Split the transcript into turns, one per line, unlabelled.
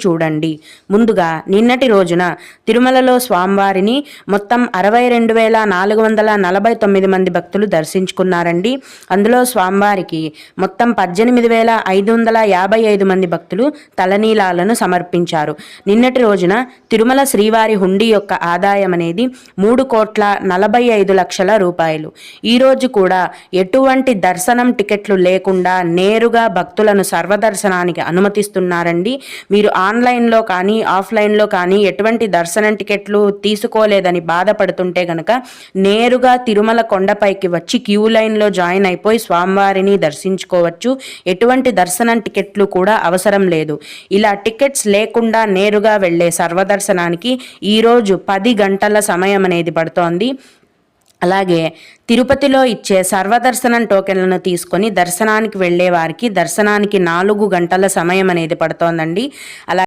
చూడండి. ముందుగా నిన్నటి రోజున తిరుమలలో స్వామివారిని మొత్తం 62,449 మంది భక్తులు దర్శించుకున్నారండి. అందులో స్వామివారికి మొత్తం 18,555 మంది భక్తులు తలనీలాలను సమర్పించారు. నిన్నటి రోజున తిరుమల శ్రీవారి హుండీ యొక్క ఆదాయం అనేది 3,45,00,000 రూపాయలు. ఈరోజు కూడా ఎటువంటి దర్శనం టికెట్లు లేకుండా నేరుగా భక్తులను సర్వదర్శనానికి అనుమతిస్తున్నారండి. మీరు ఆన్లైన్లో కానీ ఆఫ్లైన్లో కానీ ఎటువంటి దర్శనం టికెట్లు తీసుకోలేదని బాధపడుతుంటే గనక నేరుగా తిరుమల కొండపైకి వచ్చి క్యూ లైన్లో జాయిన్ అయిపోయి స్వామివారిని దర్శించుకోవచ్చు. ఎటువంటి దర్శనం టికెట్లు కూడా అవసరం లేదు. ఇలా టికెట్స్ లేకుండా నేరుగా వెళ్ళే సర్వదర్శనానికి ఈరోజు 10 గంటల సమయం అనేది పడుతోంది. అలాగే తిరుపతిలో ఇచ్చే సర్వదర్శనం టోకెన్లను తీసుకొని దర్శనానికి వెళ్ళే వారికి దర్శనానికి 4 గంటల సమయం అనేది పడుతోందండి. అలా